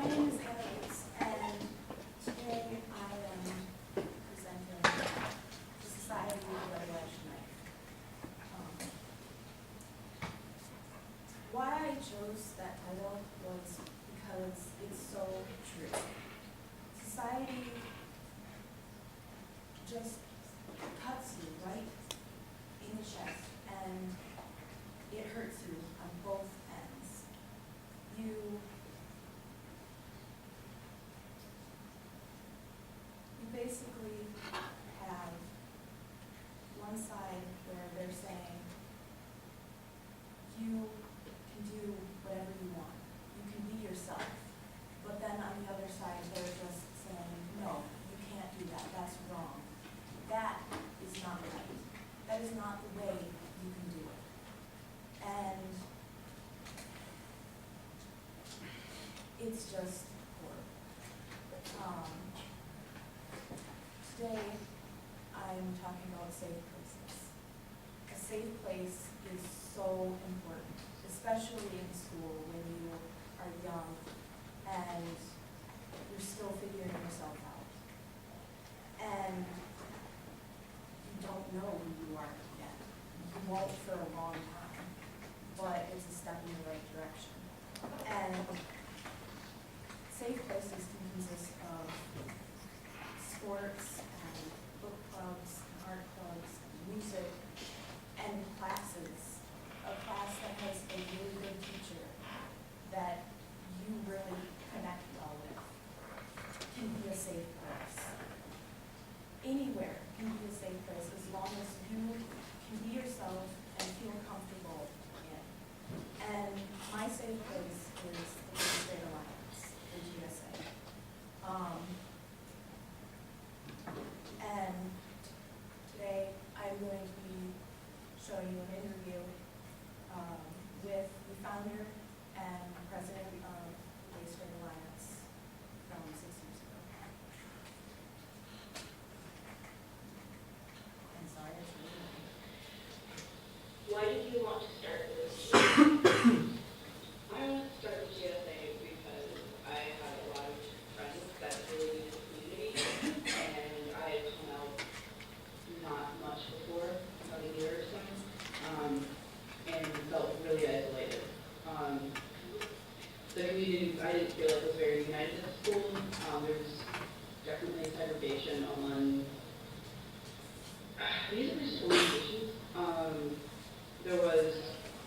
My name is Lutes, and today I am presenting the Society of the Revelation Knife. Why I chose that title was because it's so true. Society just cuts you right in the chest, and it hurts you on both ends. You basically have one side where they're saying you can do whatever you want, you can be yourself, but then on the other side they're just saying, no, you can't do that, that's wrong. That is not right. That is not the way you can do it. And it's just horrible. Today, I'm talking about safe places. A safe place is so important, especially in school when you are young and you're still figuring yourself out. And you don't know who you are yet. You won't for a long time, but it's a step in the right direction. And safe places can consist of sports, and book clubs, and art clubs, and music, and classes. A class that has a really good teacher that you really connect well with can be a safe place. Anywhere can be a safe place as long as you can be yourself and feel comfortable in. And my safe place is the Lutes Alliance, the GSA. And today I'm going to be showing you an interview with the founder and president of the Lutes Alliance from 6 years ago. I'm sorry, it's really long. Why did you want to start this? I wanted to start the GSA because I had a lot of friends that really needed the community, and I had come out not much before, about a year or so, and felt really isolated. The community, I didn't feel like was very united at school. There was definitely segregation on, these are just orientations. There was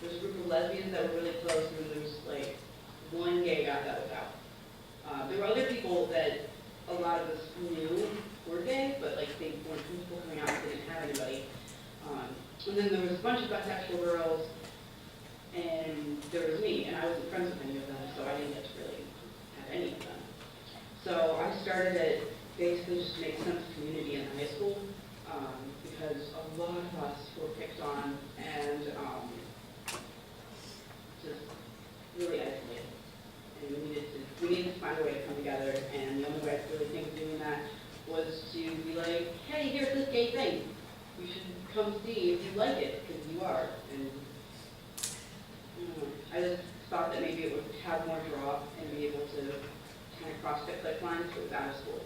a group of lesbians that were really close, and there was like one gay guy that was out. There were other people that a lot of us knew were gay, but like they weren't people coming out, they didn't have anybody. And then there was a bunch of bisexual girls, and there was me, and I wasn't friends with any of them, so I didn't get to really have any of them. So I started it basically just to make sense of community in high school, because a lot of us were picked on and just really isolated. And we needed to find a way to come together, and the only way I really think of doing that was to be like, hey, here's this gay thing. You should come see if you like it, because you are. And I just thought that maybe it would have more draw and be able to kind of cross the click lines so it was out of school.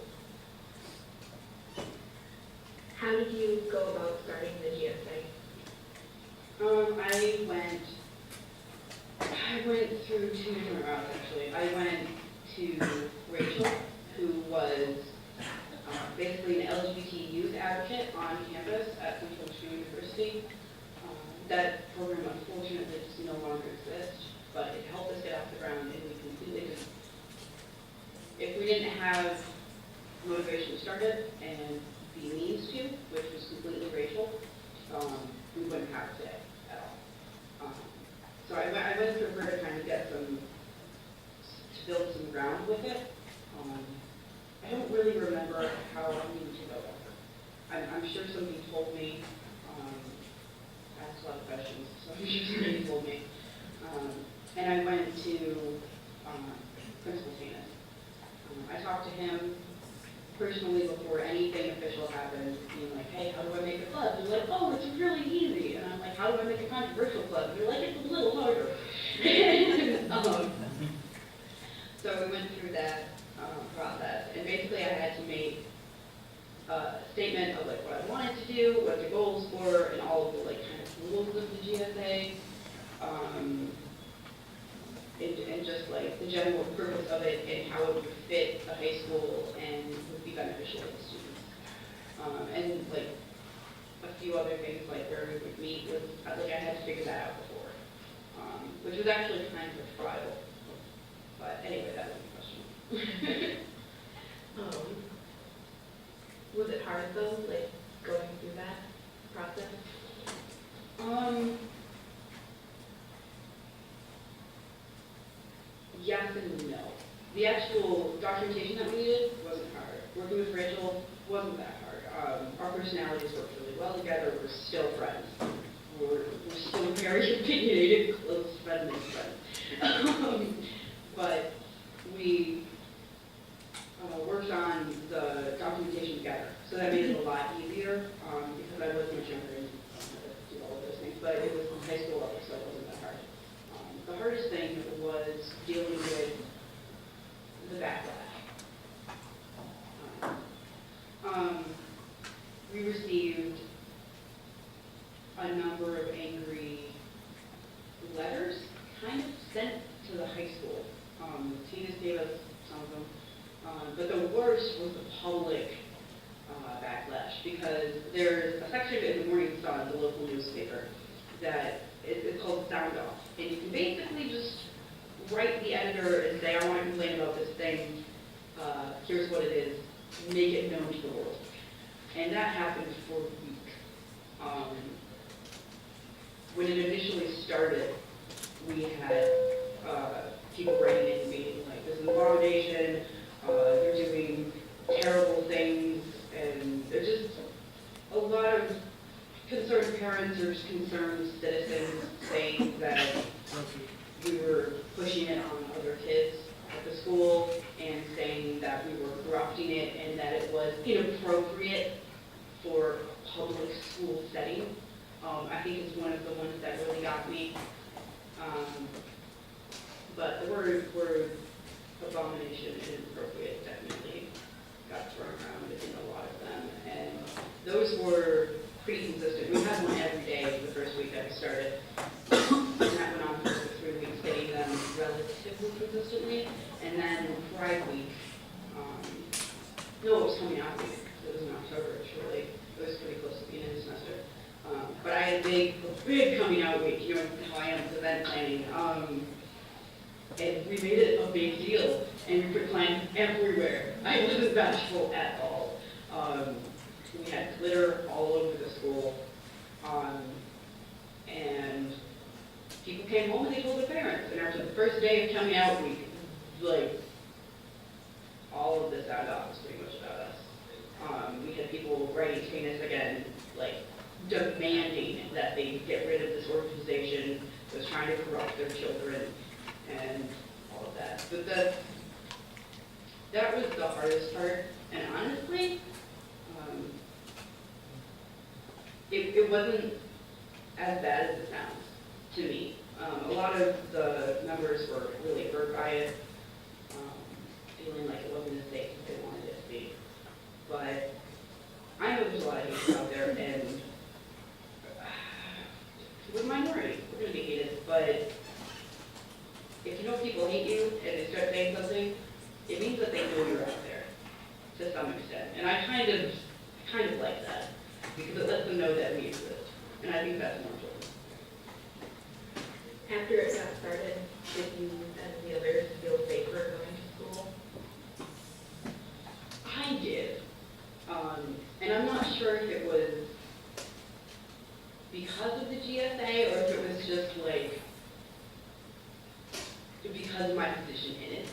How did you go about starting the GSA? I went through two different routes, actually. I went to Rachel, who was basically an LGBT youth advocate on campus at Central Michigan University. That program, unfortunately, just no longer exists, but it helped us get off the ground, and we completely just, if we didn't have motivation to start it and the means to, which was completely Rachel, we wouldn't have it today at all. So I went through her to kind of get to build some ground with it. I don't really remember how I needed to go over. I'm sure somebody told me, I asked a lot of questions, so I'm sure somebody told me. And I went to Principal Tanis. I talked to him personally before anything official happened, being like, hey, how do I make a club? They're like, oh, it's really easy. And I'm like, how do I make a controversial club? And they're like, it's a little harder. So So we went through that process, and basically I had to make a statement of like what I wanted to do, what the goals were, and all of the like kind of rules of the GSA, and just like the general purpose of it and how it would fit a high school and would be beneficial to the students. And like a few other things like where we would meet was like I had to figure that out before, which was actually kind of a trial. But anyway, that was the question. Was it hard though, like going through that process? Yes and no. The actual documentation that we needed wasn't hard. Working with Rachel wasn't that hard. Our personalities worked really well together. We're still friends. We're still very opinionated, close, friendly friends. But we worked on the documentation together. So that made it a lot easier because I was much younger and had to do all of those things. But it was high school level, so it wasn't that hard. The hardest thing was dealing with the backlash. We received a number of angry letters kind of sent to the high school. Tina's gave us some of them. But the worst was the public backlash because there's a section in the Morning Sun, the local newspaper, that is called Sound Off. And you can basically just write the editor and say, I want to complain about this thing, here's what it is, make it known to the world. And that happened for a week. When it initially started, we had people writing in being like, this is an abomination, you're doing terrible things, and there's just a lot of concerned parents or concerned citizens saying that we were pushing it on other kids at the school and saying that we were corrupting it and that it was inappropriate for a public school setting. I think it's one of the ones that really got me. But the word abomination and inappropriate definitely got thrown around in a lot of them. And those were pretty consistent. We had one every day the first week that we started. And that went on for 3 weeks, getting them relatively consistently. And then Pride Week, no, it was coming out week. It was in October, actually. It was pretty close to the end of the semester. But I had a big coming out week, you know how I am with event planning. And we made it a big deal, and we put plans everywhere. I wasn't bashful at all. We had glitter all over the school, and people came home and they told their parents. And after the first day of coming out week, like, all of the sound off was pretty much about us. We had people writing to us again, like, demanding that they get rid of this organization that was trying to corrupt their children and all of that. But that was the hardest part. And honestly, it wasn't as bad as it sounds to me. A lot of the members were really hurt by it, feeling like it wasn't as safe as they wanted it to be. But I know there's a lot of hate out there, and we're a minority. We're going to be hated, but if you know people hate you and they start saying something, it means that they know you're out there to some extent. And I kind of like that because it lets them know that we exist. And I think that's more important. After it got started, did you and the others feel safer going to school? I did. And I'm not sure if it was because of the GSA or if it was just like because of my position in it.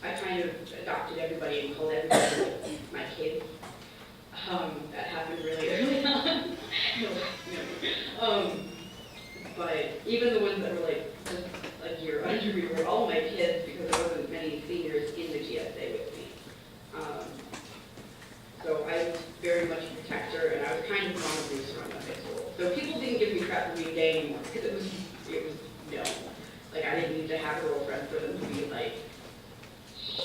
I kind of adopted everybody and called everybody my kids. That happened really early on. But even the ones that were like just a year under me were all my kids because there wasn't many seniors in the GSA with me. So I was very much a protector, and I was kind of on the loose around the high school. So people didn't give me crap for being gay anymore because it was known. Like I didn't need to have a girlfriend for them to be like,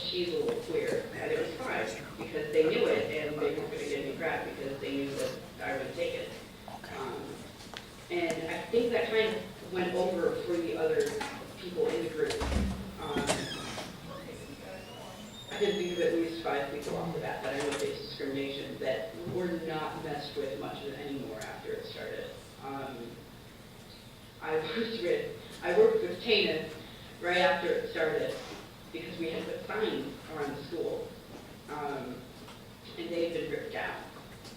she's a little queer, and it was fine, because they knew it, and they weren't gonna give me crap because they knew that I would take it. And I think that kind of went over for the other people in the group. I can think of at least 5 people off the bat that I know face discrimination that were not messed with much anymore after it started. I worked with Tana right after it started because we had put signs around the school. And they had been ripped down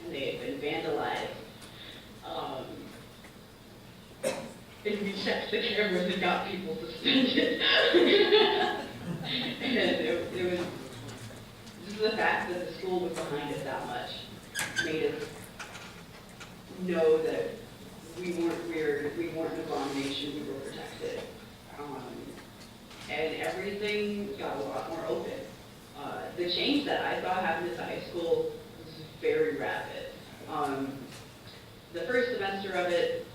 and they had been vandalized. And we checked the cameras and got people suspended. And it was just the fact that the school was behind us that much made us know that we weren't weird, we weren't an abomination, we were protected. And everything got a lot more open. The change that I saw happen at the high school was very rapid. The first semester of it,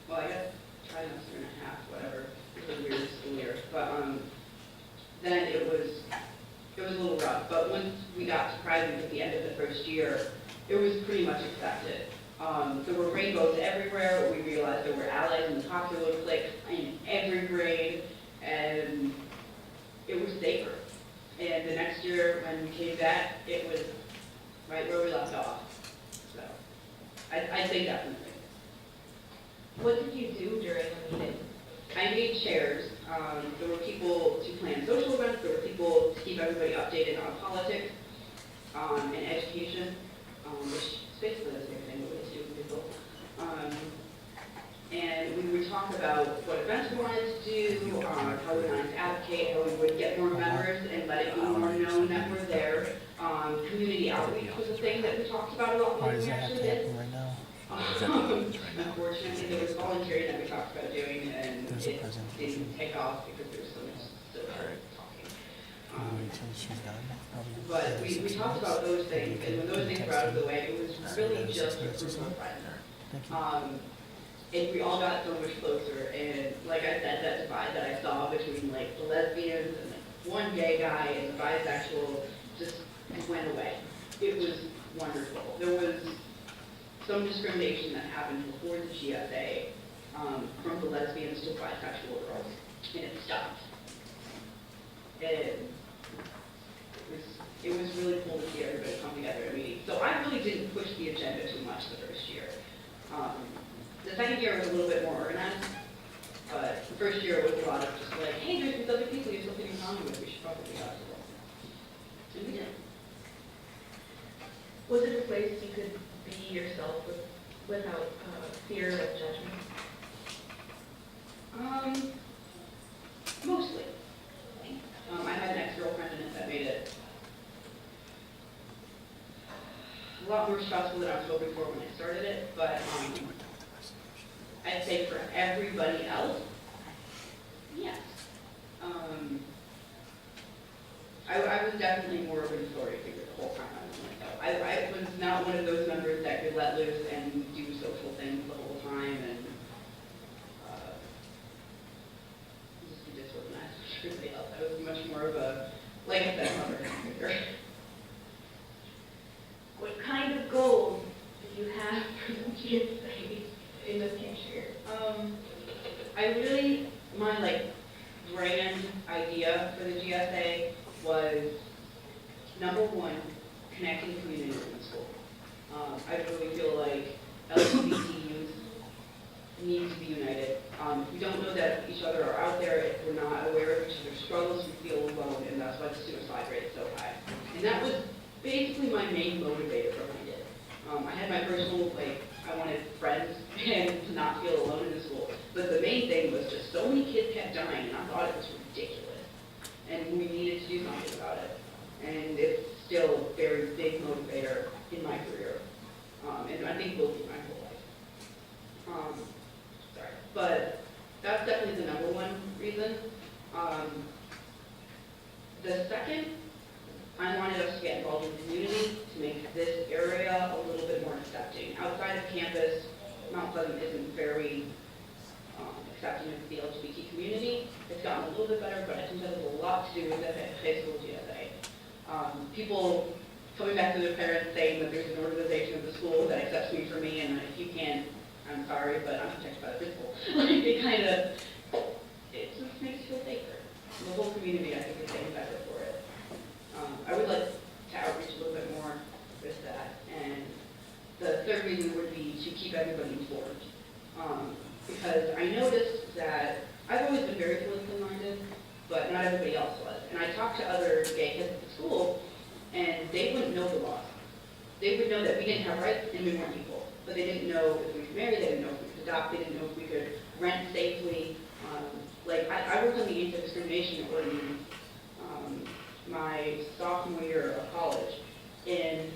well, I guess trimester and a half, whatever, it was a weird school year. But then it was a little rough. But once we got to Pride at the end of the first year, it was pretty much accepted. There were rainbows everywhere. We realized there were allies in the popular clique in every grade, and it was safer. And the next year when we came back, it was right where we left off. So I think definitely. What did you do during the meeting? I made chairs. There were people to plan social events. There were people to keep everybody updated on politics and education, which is basically the same thing we do with people. And we would talk about what events we wanted to do, how we wanted to advocate, how we would get more members and let it be more known that we're there. Community outreach was a thing that we talked about a lot more than we actually did. Unfortunately, there was volunteering that we talked about doing, and it didn't take off because there was so much still talking. But we talked about those things, and when those things were out of the way, it was really just a group of friends. And we all got so much closer, and like I said, that divide that I saw between like the lesbians and like one gay guy and the bisexual just went away. It was wonderful. There was some discrimination that happened before the GSA from the lesbians to bisexual girls, and it stopped. And it was really cool to see everybody come together at a meeting. So I really didn't push the agenda too much the first year. The second year was a little bit more organized, but the first year was a lot of just like, hey, there's these other people you have something in common with, we should probably talk to them. And we did. Was it a place you could be yourself without fear of judgment? Mostly. I had an ex-girlfriend in it that made it a lot more stressful than I was hoping for when I started it, but I'd say for everybody else, yes. I was definitely more of an authority figure the whole time I was in it, though. I was not one of those members that could let loose and do social things the whole time and just be disorganized with everybody else. I was much more of a, like I said, mother figure. What kind of goals do you have for the GSA in the future? My grand idea for the GSA was, number one, connecting the community with the school. I really feel like LGBT youth need to be united. If we don't know that each other are out there, if we're not aware of each other's struggles, we feel alone, and that's why the suicide rate is so high. And that was basically my main motivator for what I did. I had my personal, I wanted friends and to not feel alone in the school. But the main thing was just so many kids kept dying, and I thought it was ridiculous. And we needed to do something about it. And it's still a very big motivator in my career. And I think will be my whole life. Sorry. But that's definitely the number one reason. The second, I wanted us to get involved in the community to make this area a little bit more accepting. Outside of campus, Mount Pleasant isn't very accepting of the LGBT community. It's gotten a little bit better, but I think that has a lot to do with the high school GSA. People coming back to their parents saying that there's an organization of the school that accepts me for me, and if you can't, I'm sorry, but I'm protected by the principal. Like, it just makes you feel safer. The whole community, I think, is getting better for it. I would like to outreach a little bit more with that. And the third reason would be to keep everybody informed. Because I noticed that I've always been very politically minded, but not everybody else was. And I talked to other gay kids at the school, and they wouldn't know the laws. They would know that we didn't have rights and we weren't equal. But they didn't know if we could marry, they didn't know if we could adopt, they didn't know if we could rent safely. I worked on the anti-discrimination ordinance my sophomore year of college, and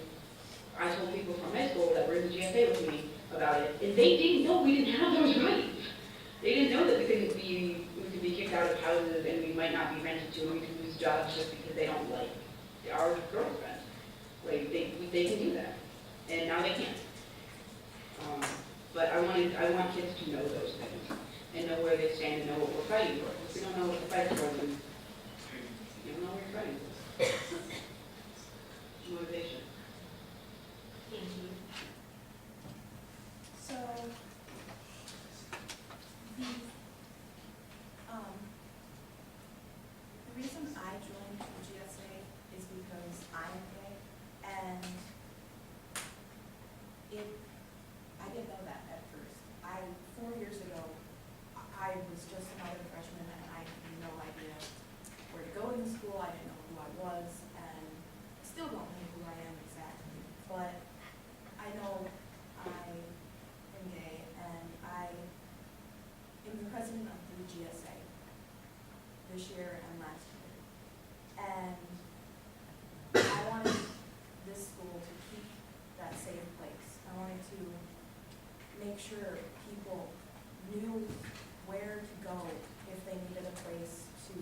I told people from high school that were in the GSA with me about it, and they didn't know we didn't have those rights. They didn't know that we could be kicked out of houses, and we might not be rented to, and we could lose jobs just because they don't like our girlfriend. Like, they can do that, and now they can't. But I want kids to know those things, and know where they stand, and know what we're fighting for. If we don't know what to fight for, then you don't know what you're fighting for. Motivation. Thank you. So, the reason I joined the GSA is because I am gay, and I didn't know that at first. 4 years ago, I was just another freshman, and I had no idea where to go in school. I didn't know who I was, and still don't know who I am exactly. But I know I am gay, and I am the president of the GSA this year and last year. And I wanted this school to keep that safe place. I wanted to make sure people knew where to go if they needed a place to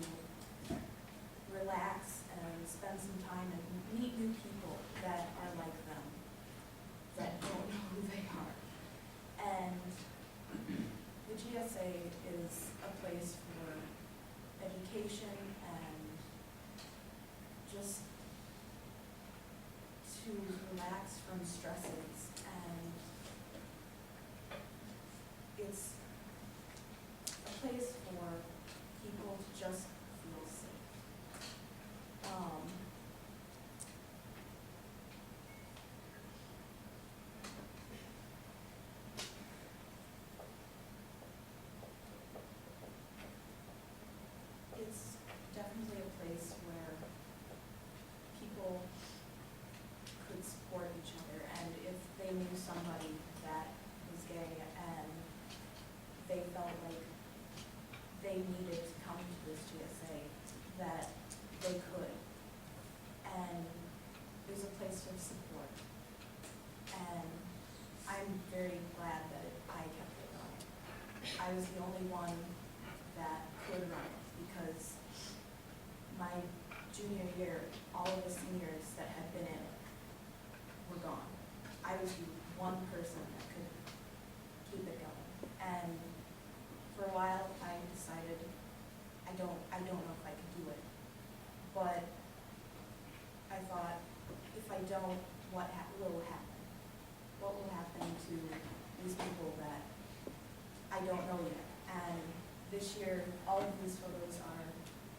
relax and spend some time and meet new people that are like them, that don't know who they are. And the GSA is a place for education and just to relax from stresses, and it's a place for people to just feel safe. It's definitely a place where people could support each other, and if they knew somebody that was gay and they felt like they needed to come to this GSA, that they could. And there's a place of support. And I'm very glad that I kept it going. I was the only one that could run it, because my junior year, all of the seniors that had been in it were gone. I was the one person that could keep it going. And for a while, I decided I don't know if I could do it. But I thought, if I don't, what will happen? What will happen to these people that I don't know yet? And this year, all of these photos are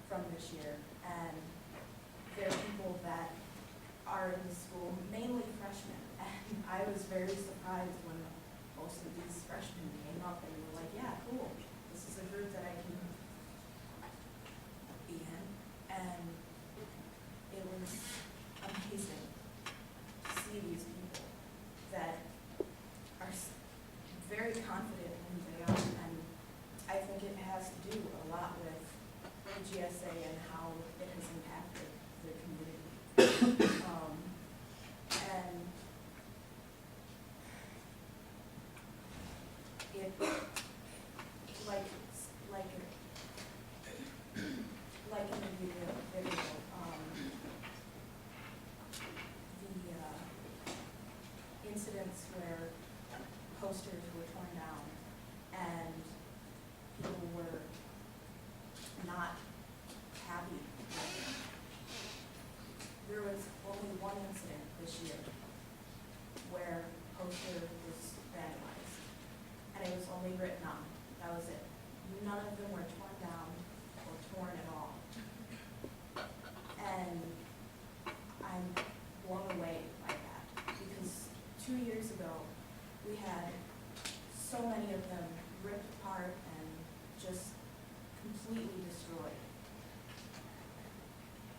from this year, and they're people that are in the school, mainly freshmen. And I was very surprised when most of these freshmen came up and were like, yeah, cool. This is a group that I can be in. And it was amazing to see these people that are very confident in who they are. And I think it has to do a lot with the GSA and how it has impacted the community. And year where a poster was vandalized. And it was only written on. That was it. None of them were torn down or torn at all. And I'm blown away by that because 2 years ago, we had so many of them ripped apart and just completely destroyed.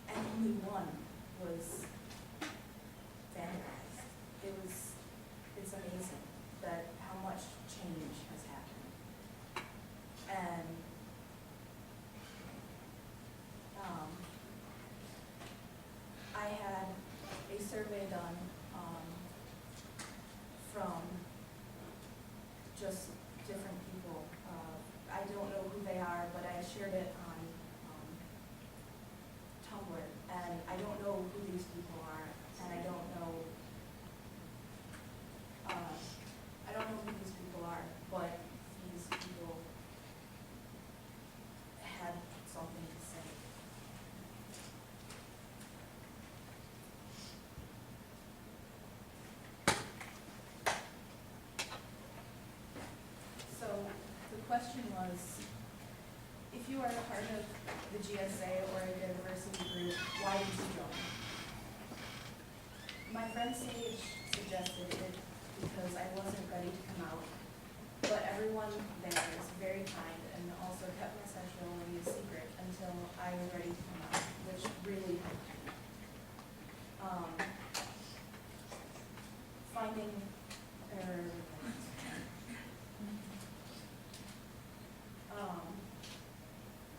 And only one was vandalized. It's amazing that how much change has happened. And I had a survey done from just different people. I don't know who they are, but I shared it on Tumblr, and I don't know who these people are, and I don't know who these people are, but these people had something to say. So the question was, if you are a part of the GSA or a diversity group, why did you join? My friend Sage suggested it because I wasn't ready to come out, but everyone there was very kind and also kept my sexuality a secret until I was ready to come out, which really helped me.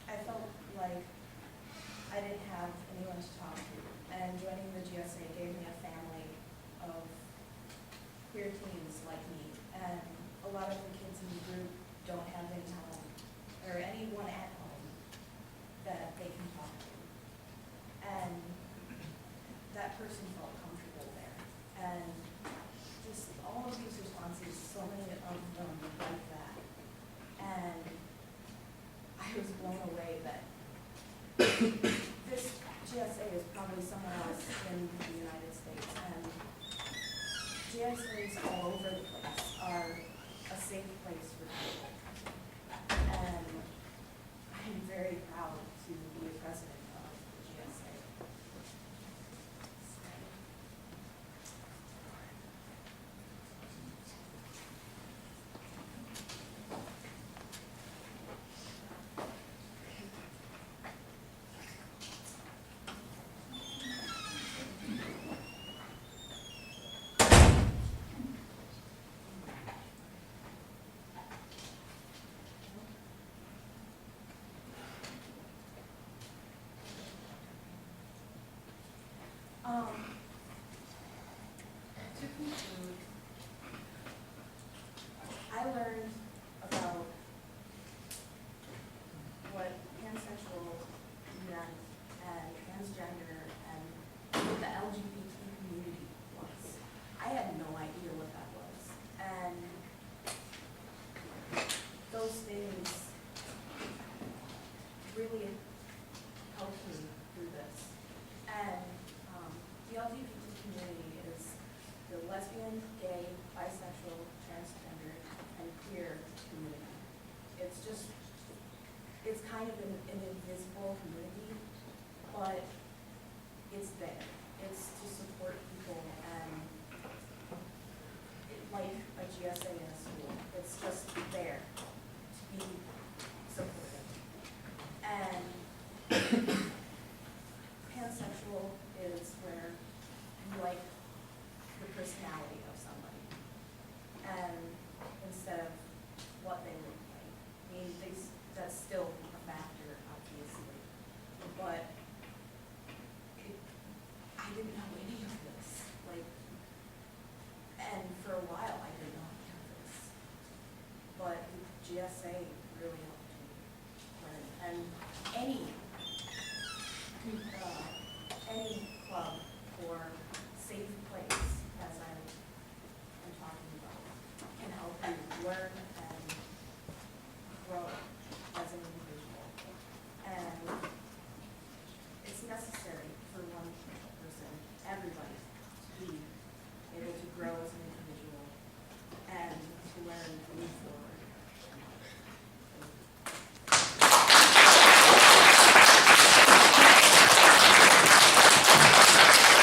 I felt like I didn't have anyone to talk to, and joining the GSA gave me a family of queer teens like me, and a lot of the kids in the group don't have any home, or anyone at home that they can talk to. And that person felt comfortable there. And just all of these responses, so many of them like that. And I was blown away that this GSA is probably somewhere else in the United States, and GSAs all over the place are a safe place for people. And I'm very proud to be a president of the GSA. To conclude, I learned about what pansexual meant and transgender and what the LGBT community was. I had no idea what that was. And those things really helped me through this. And the LGBT community is the lesbian, gay, bisexual, transgender, and queer community. It's kind of an invisible community, but it's there. It's to support people, and like a GSA in a school, it's just there to be supported. And pansexual is where you like the personality of somebody, and instead of what they look like. I mean, that's still a factor, obviously, but I didn't know any of this. And for a while, I didn't know any of this, but the GSA really helped me learn. And any club for safe